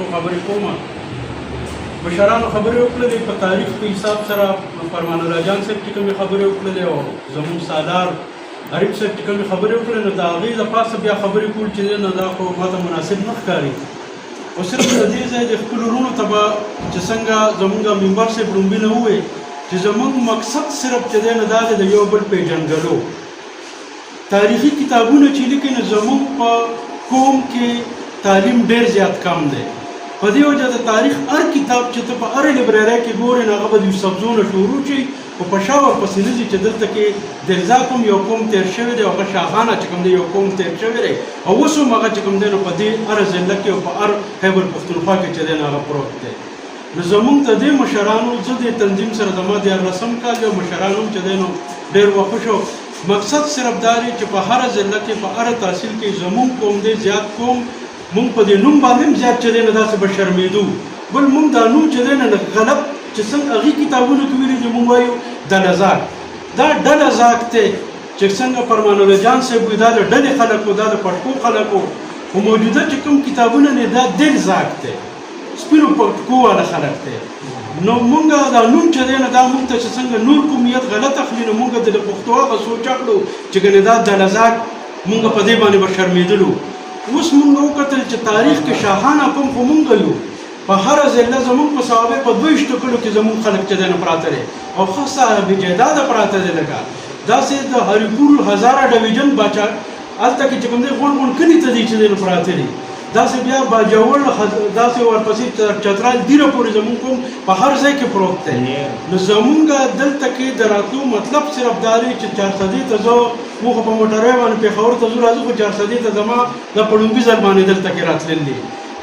څو خبرې کوم. مشرانو خبرې وکړلې په تاریخ په حساب سره فرمان الله جان صاحب چې کومې خبرې وکړلې او زموږ سالار غریب صاحب چې کومې خبرې وکړلې نو د هغې د پاسه بیا خبرې کول چې دی نو دا خو ماته مناسب نه ښکاري. او صرف د دې ځای د خپلو وروڼو ته به چې څنګه زموږ ممبر صاحب لومبي نه ووایي چې زموږ مقصد صرف چې دی نو دا دی د یو بل پیژنګلو. تاریخي کتابونه چې لیکي نو زموږ په قوم کې تعلیم ډېر زیات کم دی. په دې وجه د تاریخ هر کتاب چې ته په هرې لیبرارۍ کې ګورې نو هغه به د یوسفزونه شروع شي او په شا ورپسې نه ځي چې دلته کې دلزا کوم یو قوم تېر شوی دی او هغه شاهخانه چې کوم دی یو قوم تېر شوی دی او اوس هم هغه چې کوم دی نو په دې هره ضلع کې او په هر خیبر پښتونخوا کې چې دی نو هغه پروت دی. نو زموږ د دې مشرانو زه د تنظیم سره زما 14 کال دی او مشران هم چې دی نو ډېر وخوښ شو. مقصد صرف دا دی چې په هره ضلع کې په هره تحصیل کې زموږ قوم دی زیات قوم مونږ په دې نوم باندې هم زیات چې دی نو داسې به شرمېدو. بل مونږ دا نوم چې دی نو غلط چې څنګه هغې کتابونو کې ویلي دي مونږ وایو ډله زاک. دا ډله زاک دی چې څنګه فرمان الله جان صاحب وایي دا د ډلې خلک وو دا د پټکو خلک وو خو موجوده چې کوم کتابونه نه دا دل زاک دی سپینو پټکو والا خلک دی. نو مونږ دا نوم چې دی نو دا مونږ ته چې څنګه نور قومیت غلط اخلي نو مونږ د پښتو هغه سوچ کړو چې ګنې دا ډله زاک مونږ په دې باندې به شرمېدلو. اوس مونږ وکتل چې تاریخ کې شاهانه قوم خو مونږ یو په هره ضلع زموږ په صحابه په 22 کلو کې زموږ خلک چې دی نو پراته دی او ښه صاحب جیداده پراته دی. لکه داسې د هریپور هزاره ډویژن باچا هلته کې چې کوم دی غونډ غونډ کلي ته دی چې دی نو پراته دي. داسې بیا باجوړ داسې ورپسې چترال دیره پورې زموږ قوم په هر ځای کې پروت دی. نو زموږ دلته کې د راتلو مطلب صرف دا دی چې 400 ته زه موږ په موټرۍ باندې پېښور ته ځو راځو خو 400 ته زما د په لومبي ځل باندې دلته کې راتلل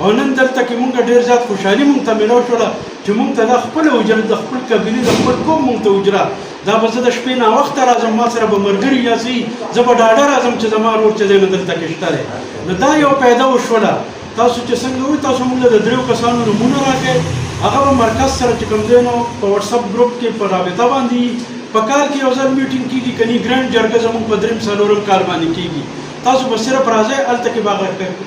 او نن دلته کې مونږ ډېر زیات خوشحالي مونږ ته میلاو شوله چې مونږ ته دا خپله حجره د خپل قبیلې د خپل قوم مونږ ته حجره دا به زه د شپې ناوخته راځم ما سره به ملګري یاسي زه به ډاډه راځم چې زما ورور چې دی نو دلته کې شته دی. نو دا یو پیدا وشوله. تاسو چې څنګه وایي تاسو مونږ له د 3 کسانو نومونه راکړئ هغه به مرکز سره چې کوم دی نو په وټساپ ګروپ کې په رابطه باندې په کال کې یو ځل میټینګ کېږي کني ګرانډ جرګه زموږ په 3 کال باندې کېږي. تاسو به صرف راځئ هلته کې به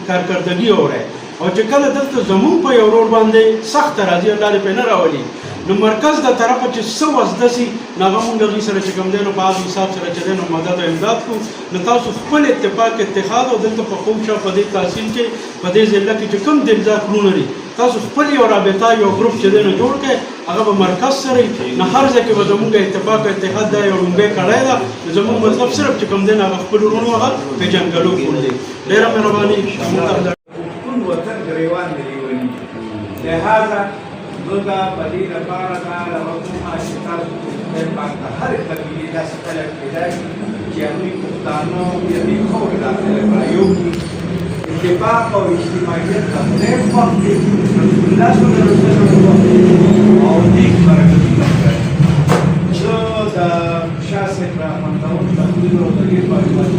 کارکردګي اورئ او چې کله دلته زموږ په یو روډ باندې سخته راځي الله دې پرې نه راولي نو مرکز د طرفه چې څه وزده سي نو هغه مونږ هغې سره چې کوم دی نو په هغه حساب سره چې دی نو مدد او امداد کړو. نو تاسو خپل اتفاق اتحاد او دلته په خوب شا په دې تحصیل کې په دې ضلع کې چې کوم دلزا کړونه دي تاسو خپل یو رابطه یو ګروپ چې دی نو جوړ کړئ هغه به مرکز سره نو هر ځای کې به زموږ اتفاق او اتحاد دا یو لومبۍ کړی ده. زموږ مطلب صرف چې کوم دی نو هغه خپل وروڼو هغه پېژنګلو کول دی. ډېره مهرباني وطن ګریوان لري ونی لہذا دودا پدې لپاره دا حکومت چې تاسو په پاکه هر قبیله داسې خلک پیدا چې هغوی پښتانه دې خو داخله رايو اتفاق او اجتماعیت د خپل وخت کې الله سبحانه وتعالى او دې برکتونه کوي. زه د شاسې را مندون تقدیر او د دې په اړه